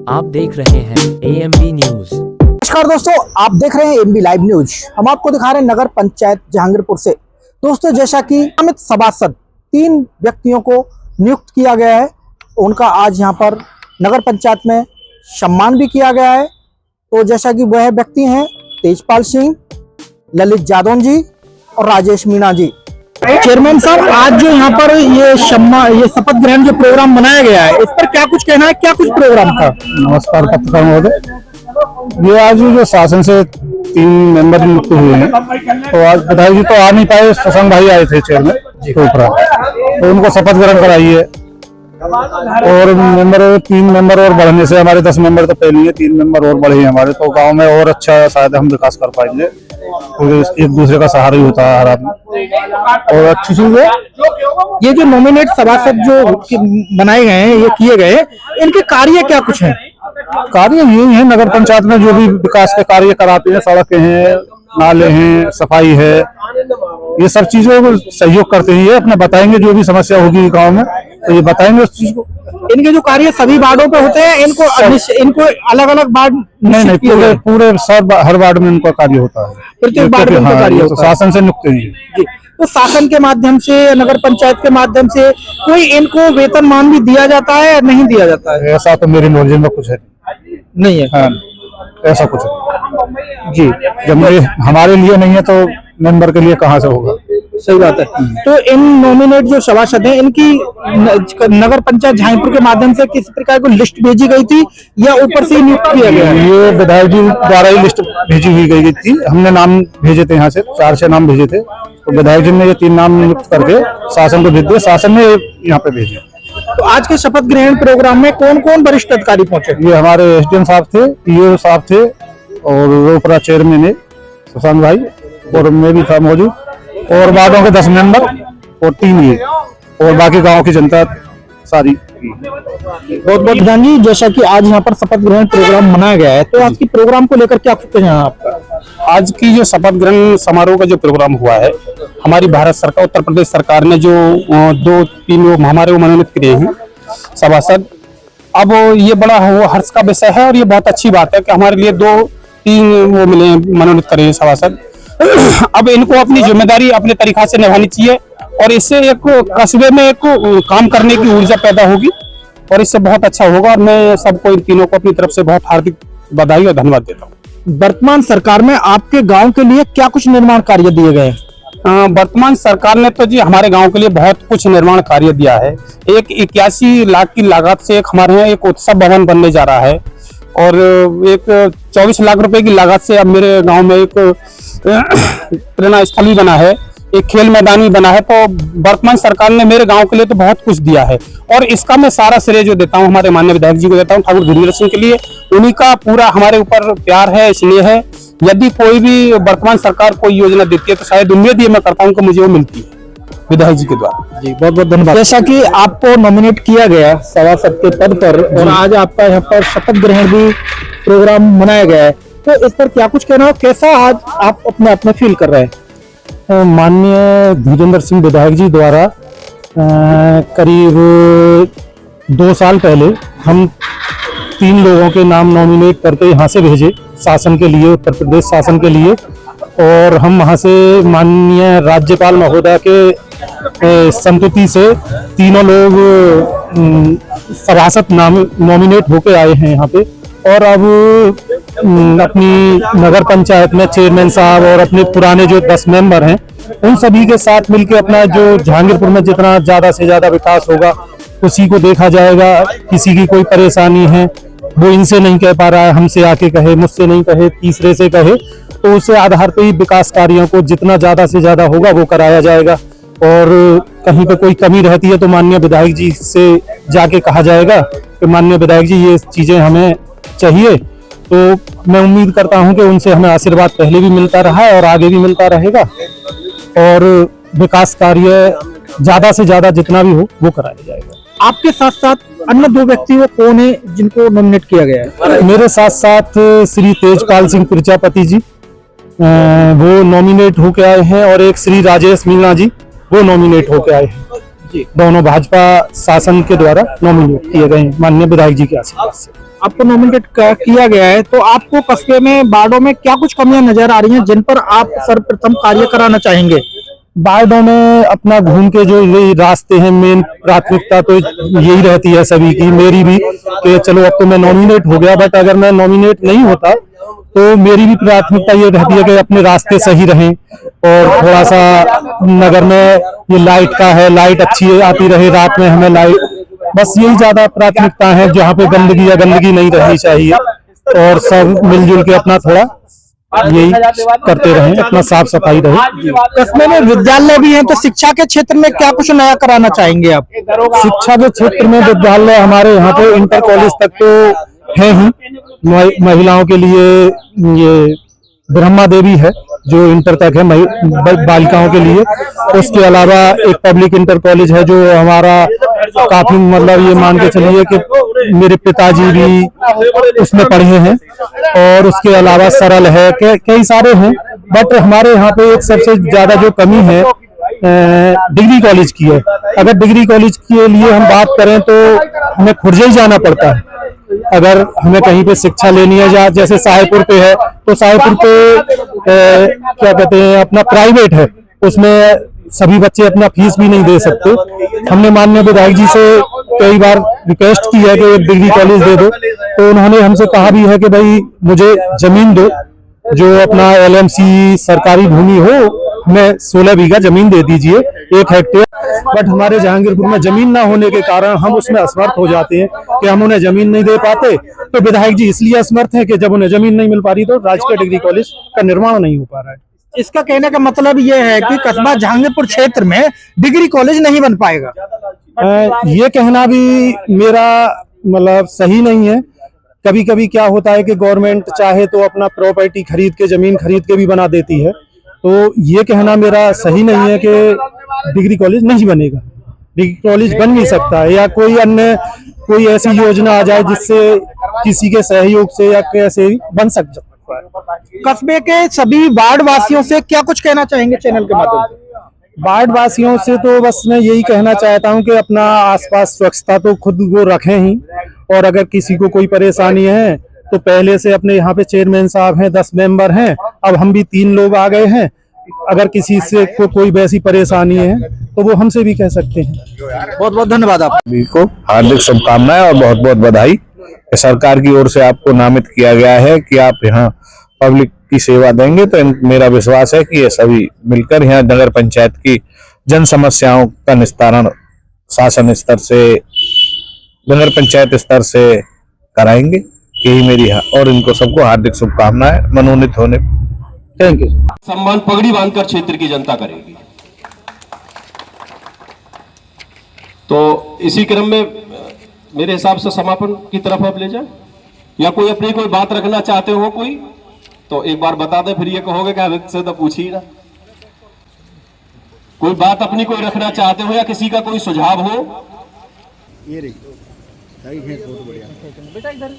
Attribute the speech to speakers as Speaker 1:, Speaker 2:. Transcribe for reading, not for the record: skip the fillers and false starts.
Speaker 1: आप देख रहे हैं AMB न्यूज।
Speaker 2: नमस्कार दोस्तों, आप देख रहे हैं AMB लाइव न्यूज। हम आपको दिखा रहे हैं नगर पंचायत जहांगीरपुर से। दोस्तों, जैसा कि नामित सभासद 3 व्यक्तियों को नियुक्त किया गया है, उनका आज यहां पर नगर पंचायत में सम्मान भी किया गया है। तो जैसा कि वह व्यक्ति हैं तेजपाल सिंह, ललित यादव जी और राजेश मीणा जी। चेयरमैन साहब, आज जो यहाँ पर ये शपथ ग्रहण जो प्रोग्राम बनाया गया है, इस पर क्या कुछ कहना है? क्या कुछ प्रोग्राम था?
Speaker 3: नमस्कार पत्रकार महोदय, ये आज जो शासन से 3 मेंबर नियुक्त हुए हैं, तो आज विधायक जी तो आ नहीं पाए, शशांक भाई आए थे चेयरमैन टोपरा, तो उनको शपथ ग्रहण कराई है। और 3 मेंबर और बढ़ने से हमारे 10 मेंबर तो पहले ही है, 3 मेंबर और बढ़े हैं हमारे, तो गांव में और अच्छा शायद हम विकास कर पाएंगे। तो एक दूसरे का सहारा ही होता है हर आदमी, और अच्छी चीज है।
Speaker 2: ये जो नॉमिनेट सभासद जो बनाए गए हैं, ये किए गए, इनके कार्य क्या कुछ है?
Speaker 3: कार्य यही है, नगर पंचायत में जो भी विकास के कार्य कराते हैं, सड़कें हैं, नाले हैं, सफाई है, ये सब चीजों को सहयोग करते हैं। ये अपने बताएंगे जो भी समस्या होगी गांव में, तो ये बताएंगे उस चीज को।
Speaker 2: इनके जो कार्य सभी वार्डों पे होते हैं, इनको अलग अलग वार्ड
Speaker 3: नहीं, पूरे सब हर वार्ड में इनका कार्य होता है,
Speaker 2: प्रत्येक वार्ड में कार्य होता है।
Speaker 3: शासन से नियुक्त है।
Speaker 2: तो शासन के माध्यम से, नगर पंचायत के माध्यम से कोई इनको वेतनमान भी दिया जाता है या नहीं दिया जाता है?
Speaker 3: ऐसा तो मेरी नॉलेज में कुछ है
Speaker 2: नहीं है।
Speaker 3: हाँ, ऐसा कुछ है
Speaker 2: जी।
Speaker 3: जब हमारे लिए नहीं है तो मेंबर के लिए कहाँ से होगा?
Speaker 2: सही बात है। तो इन नॉमिनेट जो सभासद हैं, इनकी नगर पंचायत जहांगीरपुर के माध्यम से किसी प्रकार की लिस्ट भेजी गई थी या ऊपर से नियुक्त किया गया?
Speaker 3: ये विधायक जी द्वारा ही लिस्ट भेजी हुई गई थी। हमने नाम भेजे थे, यहाँ से 4 नाम भेजे थे, तो विधायक जी ने ये 3 नाम नियुक्त करके शासन को भेज दिए, शासन ने यहाँ पे भेजे।
Speaker 2: तो आज के शपथ ग्रहण प्रोग्राम में कौन कौन वरिष्ठ अधिकारी पहुंचे?
Speaker 3: ये हमारे SDM साहब थे, PO साहब थे, और रोपरा चेयरमैन है शशांक भाई, और मैं भी था मौजूद, और वार्डों के 10 मेंबर और 3 ये, और बाकी गांव की जनता सारी।
Speaker 2: बहुत बहुत धन्यवाद जी। जैसा कि आज यहाँ पर शपथ ग्रहण प्रोग्राम मनाया गया है, तो आज की प्रोग्राम को लेकर क्या कहना है आपका?
Speaker 4: आज की जो शपथ ग्रहण समारोह का जो प्रोग्राम हुआ है, हमारी भारत सरकार, उत्तर प्रदेश सरकार ने जो 2-3 हमारे को मनोनीत किए हैं सभासद, अब ये बड़ा हर्ष का विषय है और ये बहुत अच्छी बात है कि हमारे लिए 2-3 वो मिले, मनोनीत करे सभासद। अब इनको अपनी जिम्मेदारी अपने तरीका से निभानी चाहिए, और इससे एक कस्बे में एक काम करने की ऊर्जा पैदा होगी, और इससे बहुत अच्छा होगा। और मैं सबको, इन तीनों को अपनी तरफ से बहुत हार्दिक बधाई और धन्यवाद देता हूँ।
Speaker 2: वर्तमान सरकार में आपके गांव के लिए क्या कुछ निर्माण कार्य दिए गए?
Speaker 4: वर्तमान सरकार ने तो जी हमारे गांव के लिए बहुत कुछ निर्माण कार्य दिया है। एक 81 लाख की लागत से हमारे यहाँ एक उत्सव भवन बनने जा रहा है, और एक 24 लाख रुपए की लागत से अब मेरे गांव में एक प्रेरणा स्थल भी बना है, एक खेल मैदान भी बना है। तो वर्तमान सरकार ने मेरे गांव के लिए तो बहुत कुछ दिया है, और इसका मैं सारा श्रेय जो देता हूं हमारे माननीय विधायक जी को देता हूं, ठाकुर धीरेन्द्र सिंह के लिए। उन्हीं का पूरा हमारे ऊपर प्यार है, स्नेह है। यदि कोई भी वर्तमान सरकार कोई योजना देती है तो शायद उम्मीद ये मैं करता हूँ कि मुझे वो मिलती है विधायक जी के द्वारा।
Speaker 2: जी, बहुत बहुत धन्यवाद। जैसा कि आपको नॉमिनेट किया गया सभासद के पद पर, और आज आपका यहाँ पर शपथ ग्रहण भी प्रोग्राम मनाया गया है, तो इस पर क्या कुछ कहना हो? कैसा आज आप अपने आप में फील कर रहे हैं?
Speaker 3: माननीय धीरेन्द्र सिंह विधायक जी द्वारा करीब 2 साल पहले हम 3 लोगों के नाम नॉमिनेट करके यहाँ से भेजे शासन के लिए, उत्तर प्रदेश शासन के लिए, और हम वहाँ से माननीय राज्यपाल महोदय के संतुति से तीनों लोग सभासद नॉमिनेट होके आए हैं यहाँ पे। और अब अपनी नगर पंचायत में चेयरमैन साहब और अपने पुराने जो 10 मेंबर हैं, उन सभी के साथ मिलकर अपना जो जहांगीरपुर में जितना ज्यादा से ज्यादा विकास होगा उसी को देखा जाएगा। किसी की कोई परेशानी है, वो इनसे नहीं कह पा रहा है, हमसे आके कहे, मुझसे नहीं कहे, तीसरे से कहे, तो उसे आधार पे ही विकास कार्यों को जितना ज्यादा से ज्यादा होगा वो कराया जाएगा। और कहीं पे कोई कमी रहती है तो माननीय विधायक जी से जाके कहा जाएगा कि माननीय विधायक जी ये चीजें हमें चाहिए। तो मैं उम्मीद करता हूं कि उनसे हमें आशीर्वाद पहले भी मिलता रहा है और आगे भी मिलता रहेगा, और विकास कार्य ज्यादा से ज्यादा जितना भी हो वो कराया जाएगा।
Speaker 2: आपके साथ साथ अन्य 2 व्यक्ति वो कौन है जिनको नॉमिनेट किया गया है?
Speaker 3: मेरे साथ साथ श्री तेजपाल सिंह प्रजापति जी वो नॉमिनेट होके आए हैं, और एक श्री राजेश मीणा जी वो नॉमिनेट होके आए हैं। दोनों भाजपा शासन के द्वारा नॉमिनेट किए गए हैं माननीय विधायक जी के आशीर्वाद से।
Speaker 2: आपको नॉमिनेट किया गया है, तो आपको कस्बे में वार्डों में क्या कुछ कमियां नजर आ रही हैं जिन पर आप सर्वप्रथम कार्य कराना चाहेंगे?
Speaker 3: वार्डों में अपना घूम के जो ये रास्ते हैं, मेन प्राथमिकता तो यही रहती है सभी की, मेरी भी, कि चलो अब तो मैं नॉमिनेट हो गया, बट अगर मैं नॉमिनेट नहीं होता तो मेरी भी प्राथमिकता ये रहती है कि अपने रास्ते सही रहें और थोड़ा सा नगर में ये लाइट का है, लाइट अच्छी आती रहे, रात में हमें लाइट, बस यही ज्यादा प्राथमिकता है। जहाँ पे गंदगी या गंदगी नहीं रहनी चाहिए और सब मिलजुल के अपना थोड़ा यही करते रहें, अपना साफ सफाई रहे।
Speaker 2: कस्बे में विद्यालय भी है, तो शिक्षा के क्षेत्र में क्या कुछ नया कराना चाहेंगे आप?
Speaker 3: शिक्षा के क्षेत्र में विद्यालय हमारे यहाँ पे इंटर कॉलेज तक तो है ही, महिलाओं के लिए ये ब्रह्मा देवी है जो इंटर तक है बालिकाओं के लिए। उसके अलावा एक पब्लिक इंटर कॉलेज है जो हमारा काफी, मतलब ये मान के चलिए कि मेरे पिताजी भी उसमें पढ़े हैं, और उसके अलावा सरल है, कई सारे हैं, बट हमारे यहाँ पे एक सबसे ज्यादा जो कमी है डिग्री कॉलेज की है। अगर डिग्री कॉलेज के लिए हम बात करें तो हमें खुर्जे ही जाना पड़ता है। अगर हमें कहीं पे शिक्षा लेनी है, जैसे साहेबपुर पे है, तो साहेबपुर पे क्या कहते हैं अपना प्राइवेट है, उसमें सभी बच्चे अपना फीस भी नहीं दे सकते। हमने माननीय विधायक जी से कई बार रिक्वेस्ट की है कि एक डिग्री कॉलेज दे दो, तो उन्होंने हमसे कहा भी है कि भाई मुझे जमीन दो, जो अपना LMC सरकारी भूमि हो, हमें 16 बीघा जमीन दे दीजिए, 1 हेक्टेयर। बट हमारे जहांगीरपुर में जमीन ना होने के कारण हम उसमें असमर्थ हो जाते हैं कि हम उन्हें जमीन नहीं दे पाते। तो विधायक जी इसलिए असमर्थ हैं कि जब उन्हें जमीन नहीं मिल पा रही तो राजकीय डिग्री कॉलेज का निर्माण नहीं हो पा रहा है।
Speaker 2: इसका कहने का मतलब ये है कि कस्बा जहांगीरपुर क्षेत्र में डिग्री कॉलेज नहीं बन पाएगा।
Speaker 3: ये कहना भी मेरा मतलब सही नहीं है। कभी कभी क्या होता है कि गवर्नमेंट चाहे तो अपना प्रॉपर्टी खरीद के, जमीन खरीद के भी बना देती है, तो ये कहना मेरा सही नहीं है कि डिग्री कॉलेज नहीं बनेगा। डिग्री कॉलेज बन भी सकता है, या कोई अन्य कोई ऐसी योजना आ जाए जिससे किसी के सहयोग से या कैसे बन सकता है।
Speaker 2: कस्बे के सभी वार्ड वासियों से क्या कुछ कहना चाहेंगे चैनल के माध्यम से?
Speaker 3: वार्ड वासियों से तो बस मैं यही कहना चाहता हूं कि अपना आसपास स्वच्छता तो खुद वो रखें ही, और अगर किसी को कोई परेशानी है तो पहले से अपने यहाँ पे चेयरमैन साहब हैं, 10 मेंबर हैं, अब हम भी 3 लोग आ गए हैं। अगर किसी से कोई वैसी परेशानी है तो वो हमसे भी कह सकते हैं।
Speaker 2: बहुत बहुत धन्यवाद आप
Speaker 5: सभी को हार्दिक शुभकामनाएं और बहुत बहुत बधाई। सरकार की ओर से आपको नामित किया गया है कि आप यहाँ पब्लिक की सेवा देंगे, तो मेरा विश्वास है कि ये सभी मिलकर यहाँ नगर पंचायत की जन समस्याओं का निस्तारण शासन स्तर से, नगर पंचायत स्तर से कराएंगे। यही मेरी और इनको सबको हार्दिक शुभकामनाएं मनोनीत होने। Thank you.
Speaker 6: सम्मान पगड़ी बांधकर क्षेत्र की जनता करेगी। तो इसी क्रम में मेरे हिसाब से समापन की तरफ अब ले जाए, या कोई अपनी कोई बात रखना चाहते हो कोई, तो एक बार बता दे, फिर ये कहोगे कि हमें से तो पूछी ना। कोई बात अपनी कोई रखना चाहते हो या किसी का कोई सुझाव हो? ये रही बहुत बढ़िया बेटा, इधर